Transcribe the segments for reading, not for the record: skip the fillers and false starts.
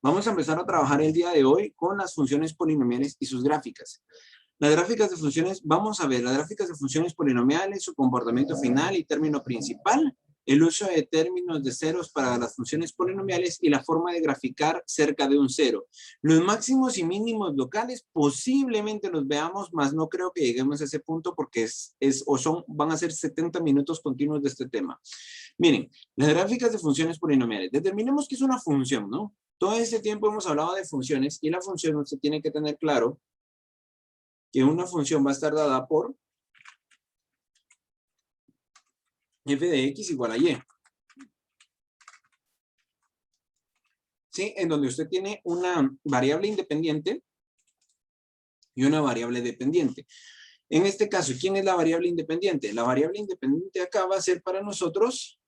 Vamos a empezar a trabajar el día de hoy con las funciones polinomiales y sus gráficas. Las gráficas de funciones, vamos a ver las gráficas de funciones polinomiales, su comportamiento final y término principal, el uso de términos de ceros para las funciones polinomiales y la forma de graficar cerca de un cero. Los máximos y mínimos locales posiblemente los veamos, mas no creo que lleguemos a ese punto porque van a ser 70 minutos continuos de este tema. Miren, las gráficas de funciones polinomiales. Determinemos que es una función, ¿no? Todo este tiempo hemos hablado de funciones y la función usted tiene que tener claro que una función va a estar dada por f de x igual a y. ¿Sí? En donde usted tiene una variable independiente y una variable dependiente. En este caso, ¿quién es la variable independiente? La variable independiente acá va a ser para nosotros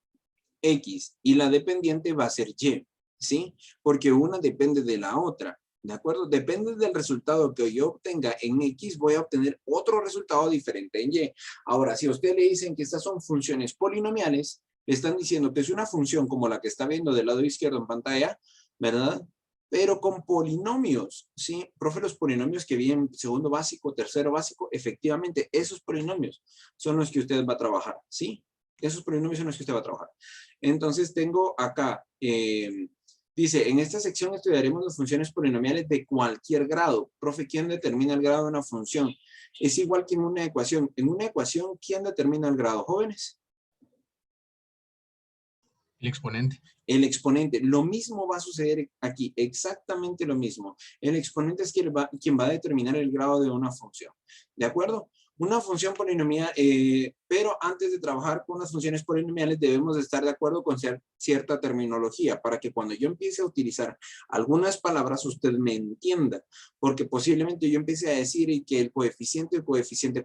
x y la dependiente va a ser y, ¿sí? Porque una depende de la otra. ¿De acuerdo? Depende del resultado que yo obtenga en X, voy a obtener otro resultado diferente en Y. Ahora, si a usted le dicen que estas son funciones polinomiales, le están diciendo que es una función como la que está viendo del lado izquierdo en pantalla, ¿verdad? Pero con polinomios, ¿sí? Profe, los polinomios que vienen segundo básico, tercero básico, efectivamente, esos polinomios son los que usted va a trabajar, ¿sí? Esos polinomios son los que usted va a trabajar. Entonces, tengo acá... dice, en esta sección estudiaremos las funciones polinomiales de cualquier grado. Profe, ¿quién determina el grado de una función? Es igual que en una ecuación. En una ecuación, ¿quién determina el grado? ¿Jóvenes? El exponente. El exponente. Lo mismo va a suceder aquí. Exactamente lo mismo. El exponente es quien va a determinar el grado de una función. ¿De acuerdo? Una función polinomial, pero antes de trabajar con las funciones polinomiales debemos estar de acuerdo con cierta terminología para que cuando yo empiece a utilizar algunas palabras usted me entienda, porque posiblemente yo empiece a decir que el coeficiente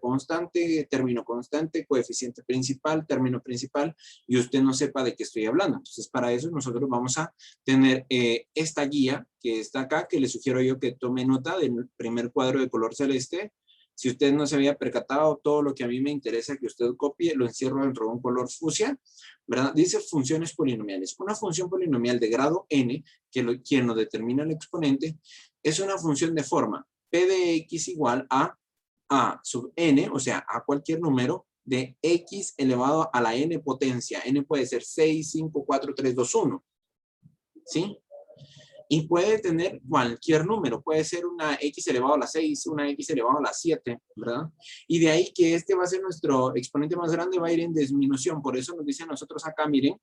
constante, término constante, coeficiente principal, término principal, y usted no sepa de qué estoy hablando. Entonces, para eso nosotros vamos a tener esta guía que está acá, que le sugiero yo que tome nota del primer cuadro de color celeste. Si usted no se había percatado, todo lo que a mí me interesa que usted copie, lo encierro dentro de un color fucsia, ¿verdad? Dice funciones polinomiales. Una función polinomial de grado n, quien lo determina el exponente, es una función de forma p de x igual a sub n, o sea, a cualquier número de x elevado a la n potencia. N puede ser 6, 5, 4, 3, 2, 1. ¿Sí? Y puede tener cualquier número, puede ser una x elevado a la 6, una x elevado a la 7, ¿verdad? Y de ahí que este va a ser nuestro exponente más grande, va a ir en disminución. Por eso nos dice a nosotros acá, miren,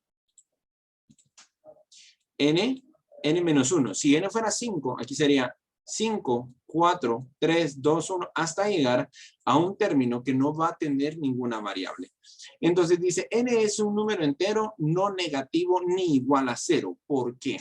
n menos 1. Si n fuera 5, aquí sería 5, 4, 3, 2, 1, hasta llegar a un término que no va a tener ninguna variable. Entonces dice, n es un número entero no negativo ni igual a 0. ¿Por qué?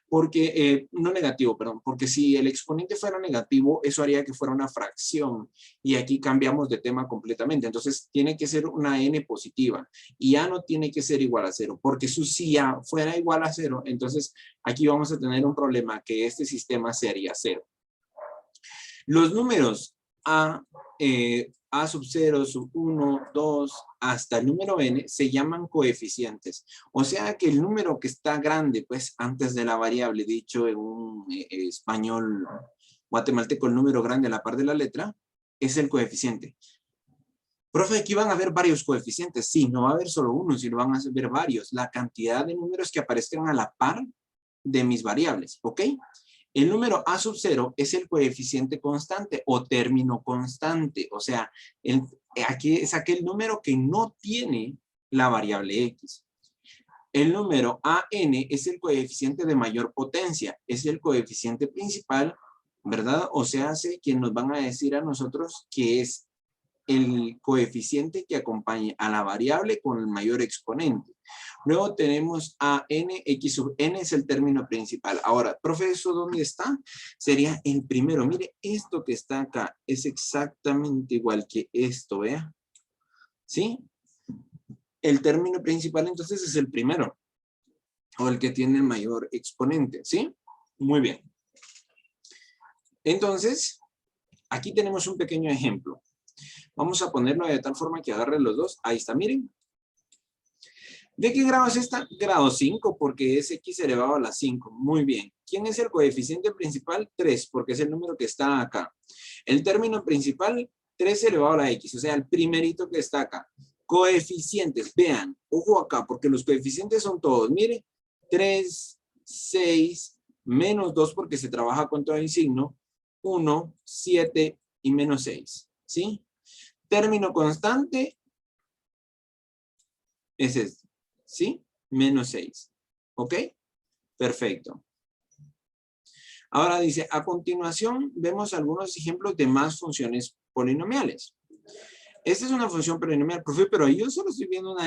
Porque, no negativo, perdón, porque si el exponente fuera negativo, eso haría que fuera una fracción. Y aquí cambiamos de tema completamente. Entonces tiene que ser una n positiva. Y a no tiene que ser igual a 0. Porque si a fuera igual a 0, entonces aquí vamos a tener un problema que este sistema sería 0. Los números a sub 0, sub 1, 2, hasta el número n se llaman coeficientes. O sea que el número que está grande, pues antes de la variable, dicho en un español guatemalteco, el número grande a la par de la letra, es el coeficiente. Profe, aquí van a haber varios coeficientes. Sí, no va a haber solo uno, sino van a haber varios. La cantidad de números que aparezcan a la par de mis variables, ¿ok? El número a sub 0 es el coeficiente constante o término constante. O sea, aquí es aquel número que no tiene la variable x. El número an es el coeficiente de mayor potencia. Es el coeficiente principal, ¿verdad? O sea, hace que nos van a decir a nosotros que es el coeficiente que acompaña a la variable con el mayor exponente. Luego tenemos a n, x sub n es el término principal. Ahora, profe, ¿eso dónde está? Sería el primero. Mire, esto que está acá es exactamente igual que esto, ¿vea? ¿Sí? El término principal entonces es el primero, o el que tiene el mayor exponente, ¿sí? Muy bien. Entonces, aquí tenemos un pequeño ejemplo. Vamos a ponerlo de tal forma que agarre los dos. Ahí está, miren. ¿De qué grado es esta? Grado 5, porque es x elevado a la 5. Muy bien. ¿Quién es el coeficiente principal? 3, porque es el número que está acá. El término principal, 3 elevado a la x, o sea, el primerito que está acá. Coeficientes, vean, ojo acá, porque los coeficientes son todos. Mire, 3, 6, menos 2, porque se trabaja con todo el signo, 1, 7 y menos 6. ¿Sí? Término constante es este. ¿Sí? Menos 6. ¿Ok? Perfecto. Ahora dice, a continuación vemos algunos ejemplos de más funciones polinomiales. Esta es una función polinomial, profe, pero yo solo estoy viendo una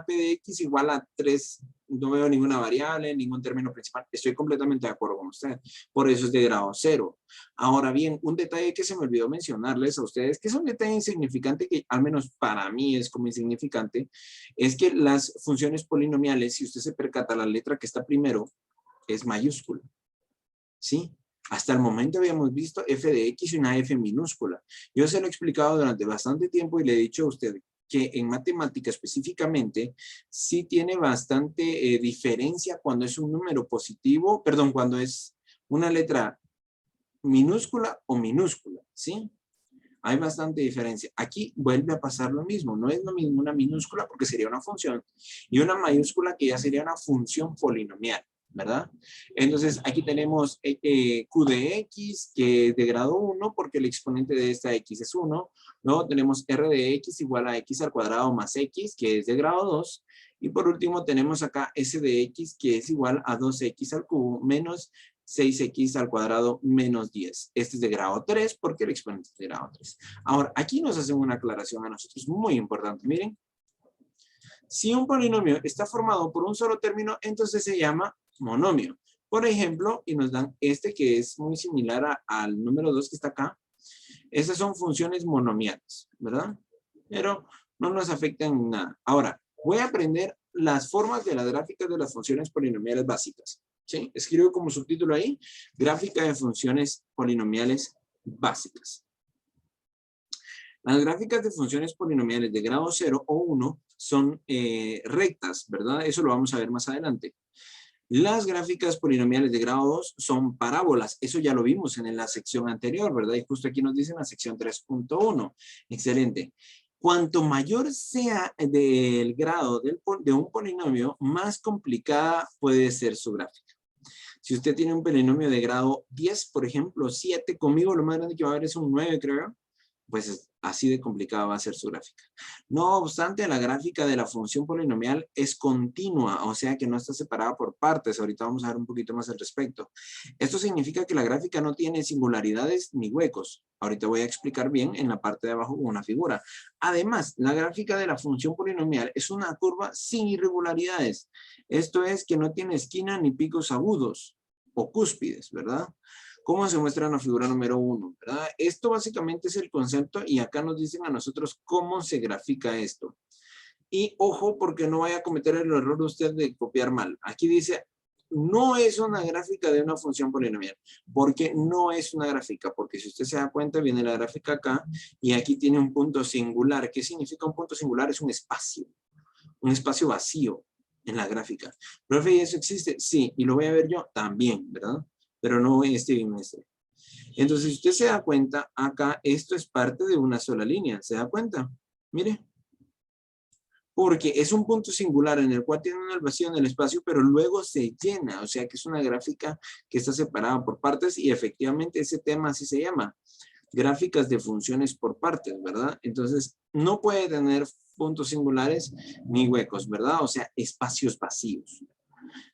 p de x igual a 3. No veo ninguna variable, ningún término principal. Estoy completamente de acuerdo con usted. Por eso es de grado 0. Ahora bien, un detalle que se me olvidó mencionarles a ustedes, que es un detalle insignificante que al menos para mí es como insignificante, es que las funciones polinomiales, si usted se percata, la letra que está primero es mayúscula. ¿Sí? Hasta el momento habíamos visto f de x y una f minúscula. Yo se lo he explicado durante bastante tiempo y le he dicho a usted que en matemática específicamente sí tiene bastante diferencia cuando es un número positivo, perdón, cuando es una letra minúscula o minúscula, ¿sí? Hay bastante diferencia. Aquí vuelve a pasar lo mismo. No es lo mismo una minúscula porque sería una función y una mayúscula que ya sería una función polinomial, ¿verdad? Entonces, aquí tenemos Q de X, que es de grado 1, porque el exponente de esta X es 1. Luego tenemos R de X igual a X al cuadrado más X, que es de grado 2. Y por último tenemos acá S de X, que es igual a 2X al cubo menos 6x al cuadrado menos 10. Este es de grado 3 porque el exponente es de grado 3. Ahora, aquí nos hacen una aclaración a nosotros muy importante. Miren, si un polinomio está formado por un solo término, entonces se llama monomio. Por ejemplo, y nos dan este que es muy similar al número 2 que está acá. Esas son funciones monomiales, ¿verdad? Pero no nos afectan en nada. Ahora, voy a aprender las formas de las gráficas de las funciones polinomiales básicas. ¿Sí? Escribo como subtítulo ahí, gráfica de funciones polinomiales básicas. Las gráficas de funciones polinomiales de grado 0 o 1 son rectas, ¿verdad? Eso lo vamos a ver más adelante. Las gráficas polinomiales de grado 2 son parábolas. Eso ya lo vimos en la sección anterior, ¿verdad? Y justo aquí nos dice en la sección 3.1. Excelente. Cuanto mayor sea el grado de un polinomio, más complicada puede ser su gráfica. Si usted tiene un polinomio de grado 10, por ejemplo, 7, conmigo lo más grande que va a haber es un 9, creo, pues así de complicada va a ser su gráfica. No obstante, la gráfica de la función polinomial es continua, o sea que no está separada por partes. Ahorita vamos a ver un poquito más al respecto. Esto significa que la gráfica no tiene singularidades ni huecos. Ahorita voy a explicar bien en la parte de abajo con una figura. Además, la gráfica de la función polinomial es una curva sin irregularidades. Esto es que no tiene esquina ni picos agudos o cúspides, ¿verdad? ¿Cómo se muestra en la figura número 1? ¿Verdad? Esto básicamente es el concepto y acá nos dicen a nosotros cómo se grafica esto. Y ojo, porque no vaya a cometer el error usted de copiar mal. Aquí dice, no es una gráfica de una función polinomial. ¿Por qué no es una gráfica? Porque si usted se da cuenta, viene la gráfica acá y aquí tiene un punto singular. ¿Qué significa un punto singular? Es un espacio vacío en la gráfica. ¿Profe, y eso existe? Sí, y lo voy a ver yo también, ¿verdad? Pero no en este bimestre. Entonces, si usted se da cuenta, acá esto es parte de una sola línea. ¿Se da cuenta? Mire. Porque es un punto singular en el cual tiene un vacío en el espacio, pero luego se llena. O sea que es una gráfica que está separada por partes y efectivamente ese tema así se llama. Gráficas de funciones por partes, ¿verdad? Entonces, no puede tener puntos singulares ni huecos, ¿verdad? O sea, espacios vacíos.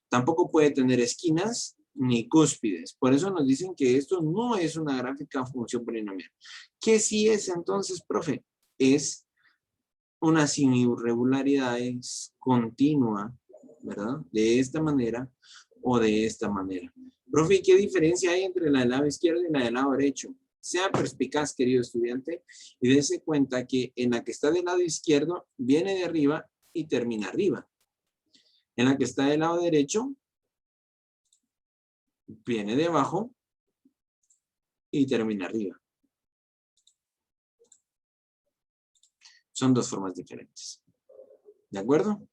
Tampoco puede tener esquinas ni cúspides. Por eso nos dicen que esto no es una gráfica función polinomial. ¿Qué sí es entonces, profe? Es una sin irregularidades continua, ¿verdad? De esta manera o de esta manera. Profe, ¿qué diferencia hay entre la del lado izquierdo y la del lado derecho? Sea perspicaz, querido estudiante, y dése cuenta que en la que está del lado izquierdo viene de arriba y termina arriba. En la que está del lado derecho viene de abajo y termina arriba. Son dos formas diferentes. ¿De acuerdo?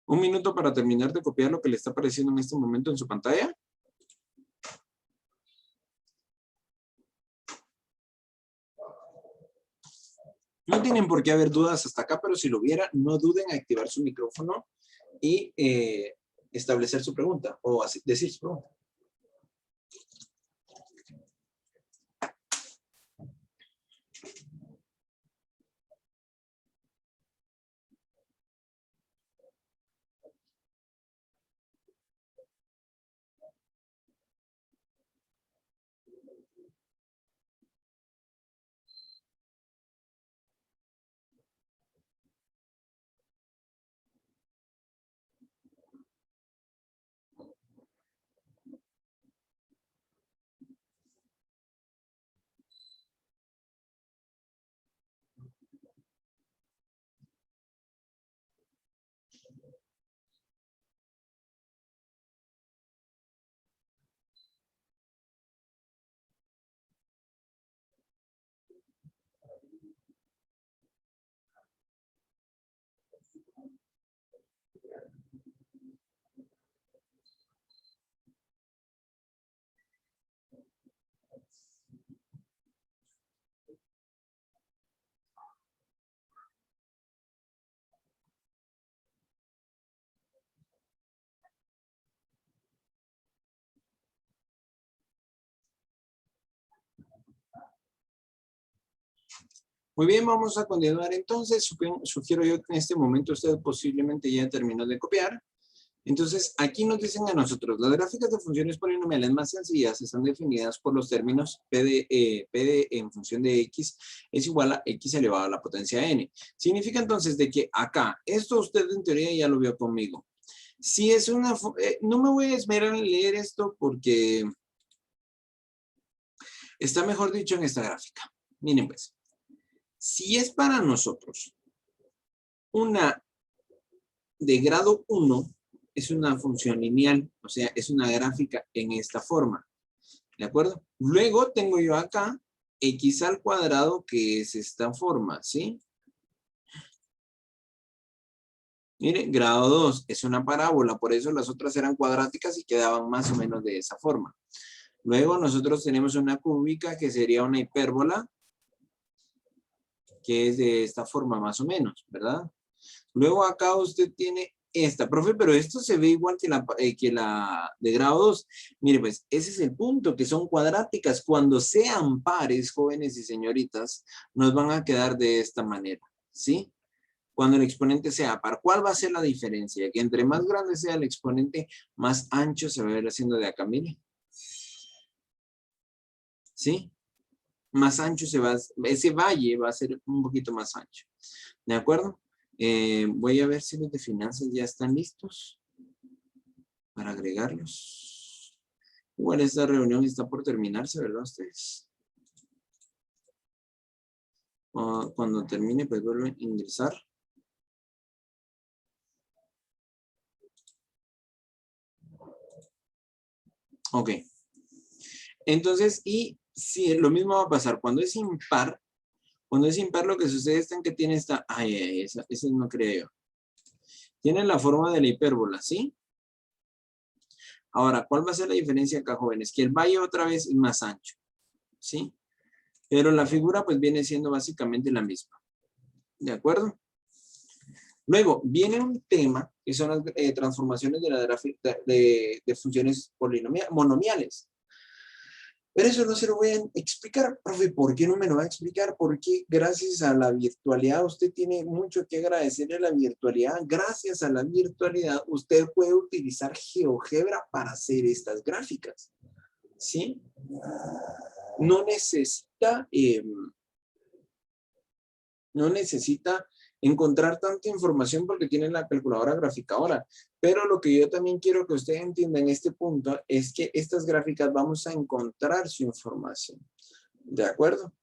Un minuto para terminar de copiar lo que le está apareciendo en este momento en su pantalla. No tienen por qué haber dudas hasta acá, pero si lo hubiera, no duden en activar su micrófono y establecer su pregunta o decir su pregunta. Muy bien, vamos a continuar entonces. Sugiero yo que en este momento usted posiblemente ya terminó de copiar. Entonces, aquí nos dicen a nosotros, las gráficas de funciones polinomiales más sencillas están definidas por los términos P en función de X es igual a X elevado a la potencia N. Significa entonces de que acá, esto usted en teoría ya lo vio conmigo. Si es una, no me voy a esmerar en leer esto porque está mejor dicho en esta gráfica. Miren pues, si es para nosotros una de grado 1, es una función lineal, o sea, es una gráfica en esta forma, ¿de acuerdo? Luego tengo yo acá x al cuadrado, que es esta forma, ¿sí? Mire, grado 2 es una parábola, por eso las otras eran cuadráticas y quedaban más o menos de esa forma. Luego nosotros tenemos una cúbica que sería una hipérbola, que es de esta forma más o menos, ¿verdad? Luego acá usted tiene esta, profe, pero esto se ve igual que la de grado 2. Mire, pues ese es el punto, que son cuadráticas. Cuando sean pares, jóvenes y señoritas, nos van a quedar de esta manera, ¿sí? Cuando el exponente sea par. ¿Cuál va a ser la diferencia? Que entre más grande sea el exponente, más ancho se va a ver haciendo de acá, mire. ¿Sí? Más ancho ese valle va a ser un poquito más ancho. ¿De acuerdo? Voy a ver si los de finanzas ya están listos para agregarlos. Igual esta reunión está por terminarse, ¿verdad ustedes? Cuando termine, pues vuelven a ingresar. Ok. Entonces, y si lo mismo va a pasar cuando es impar lo que sucede es que tiene esta, esa no creo yo. Tiene la forma de la hipérbola, ¿sí? Ahora, ¿cuál va a ser la diferencia acá, jóvenes? Que el valle otra vez es más ancho, ¿sí? Pero la figura pues viene siendo básicamente la misma. ¿De acuerdo? Luego, viene un tema que son las transformaciones de la gráfica de funciones monomiales. Pero eso no se lo voy a explicar, profe. ¿Por qué no me lo va a explicar? Porque gracias a la virtualidad usted tiene mucho que agradecerle a la virtualidad. Gracias a la virtualidad usted puede utilizar GeoGebra para hacer estas gráficas. ¿Sí? No necesita encontrar tanta información porque tiene la calculadora graficadora. Pero lo que yo también quiero que usted entienda en este punto es que estas gráficas vamos a encontrar su información. ¿De acuerdo?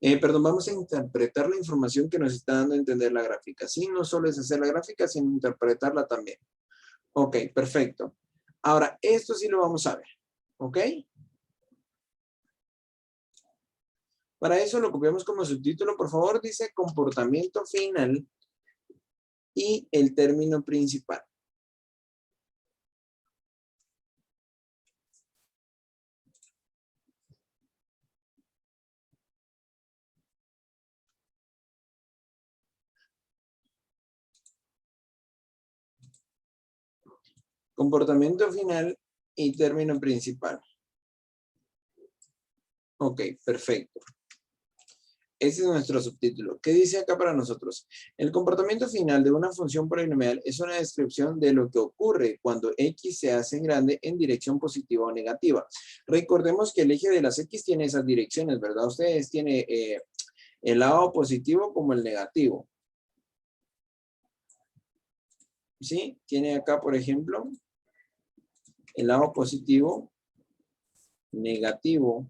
Perdón, vamos a interpretar la información que nos está dando a entender la gráfica. Sí, no solo es hacer la gráfica, sino interpretarla también. Ok, perfecto. Ahora, esto sí lo vamos a ver. ¿Ok? Para eso lo copiamos como subtítulo. Por favor, dice comportamiento final y el término principal. Comportamiento final y término principal. Ok, perfecto. Ese es nuestro subtítulo. ¿Qué dice acá para nosotros? El comportamiento final de una función polinomial es una descripción de lo que ocurre cuando x se hace grande en dirección positiva o negativa. Recordemos que el eje de las x tiene esas direcciones, ¿verdad? Ustedes tienen el lado positivo como el negativo. ¿Sí? Tiene acá, por ejemplo, el lado positivo, negativo,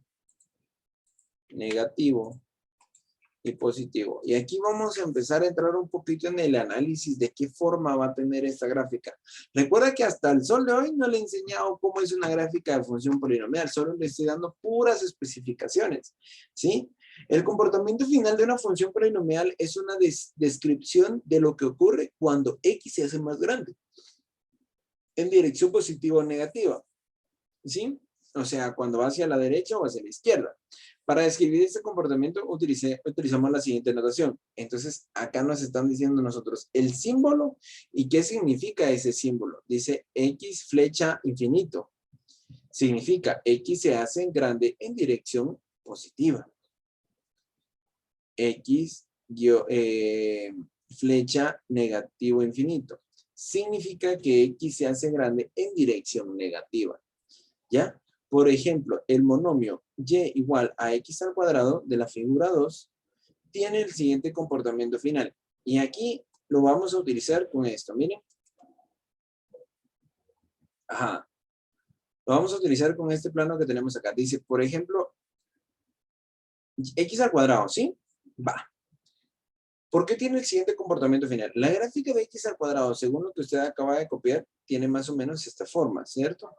negativo y positivo. Y aquí vamos a empezar a entrar un poquito en el análisis de qué forma va a tener esta gráfica. Recuerda que hasta el sol de hoy no le he enseñado cómo es una gráfica de función polinomial, solo le estoy dando puras especificaciones, ¿sí? El comportamiento final de una función polinomial es una descripción de lo que ocurre cuando x se hace más grande, en dirección positiva o negativa, ¿sí? O sea, cuando va hacia la derecha o hacia la izquierda. Para describir este comportamiento utilizamos la siguiente notación. Entonces, acá nos están diciendo nosotros el símbolo y qué significa ese símbolo. Dice X flecha infinito. Significa X se hace grande en dirección positiva. X flecha negativo infinito. Significa que X se hace grande en dirección negativa. ¿Ya? Por ejemplo, el monomio y igual a x al cuadrado de la figura 2 tiene el siguiente comportamiento final. Y aquí lo vamos a utilizar con esto, miren. Ajá. Lo vamos a utilizar con este plano que tenemos acá. Dice, por ejemplo, x al cuadrado, ¿sí? Va. ¿Por qué tiene el siguiente comportamiento final? La gráfica de x al cuadrado, según lo que usted acaba de copiar, tiene más o menos esta forma, ¿cierto?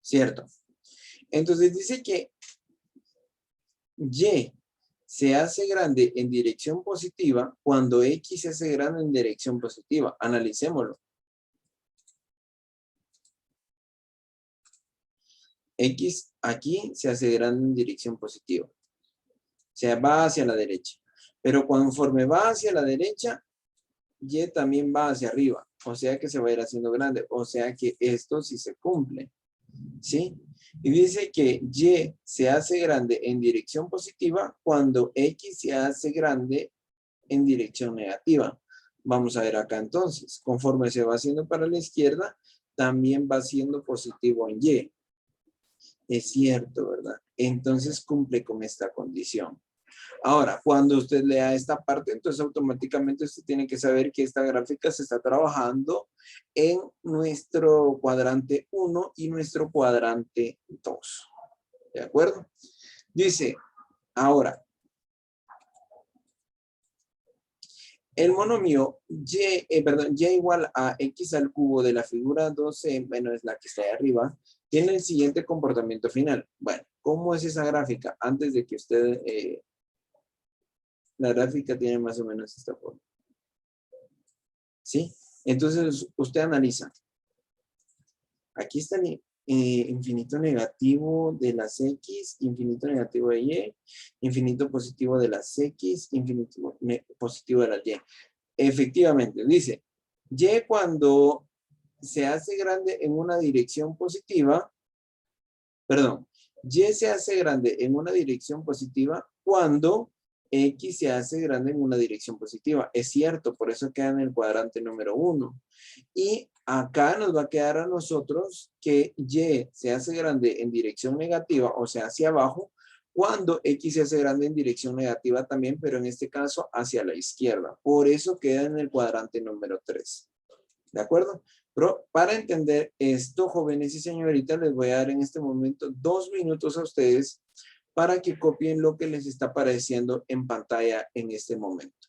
¿Cierto? Entonces dice que y se hace grande en dirección positiva cuando x se hace grande en dirección positiva. Analicémoslo. X aquí se hace grande en dirección positiva. O sea, va hacia la derecha. Pero conforme va hacia la derecha, y también va hacia arriba. O sea que se va a ir haciendo grande. O sea que esto sí se cumple. ¿Sí? Y dice que y se hace grande en dirección positiva cuando x se hace grande en dirección negativa. Vamos a ver acá entonces. Conforme se va haciendo para la izquierda, también va siendo positivo en y. Es cierto, ¿verdad? Entonces cumple con esta condición. Ahora, cuando usted lea esta parte, entonces automáticamente usted tiene que saber que esta gráfica se está trabajando en nuestro cuadrante 1 y nuestro cuadrante 2. ¿De acuerdo? Dice, ahora, el monomio y igual a x al cubo de la figura 12, bueno, es la que está ahí arriba, tiene el siguiente comportamiento final. Bueno, ¿cómo es esa gráfica? Antes de que usted... la gráfica tiene más o menos esta forma. ¿Sí? Entonces, usted analiza. Aquí está el infinito negativo de las x, infinito negativo de y, infinito positivo de las x, infinito positivo de las y. Efectivamente, dice, y cuando se hace grande en una dirección positiva, perdón, y se hace grande en una dirección positiva cuando x se hace grande en una dirección positiva. Es cierto, por eso queda en el cuadrante número 1. Y acá nos va a quedar a nosotros que y se hace grande en dirección negativa, o sea, hacia abajo, cuando x se hace grande en dirección negativa también, pero en este caso hacia la izquierda. Por eso queda en el cuadrante número 3. ¿De acuerdo? Pero para entender esto, jóvenes y señoritas, les voy a dar en este momento 2 minutos a ustedes para que copien lo que les está apareciendo en pantalla en este momento.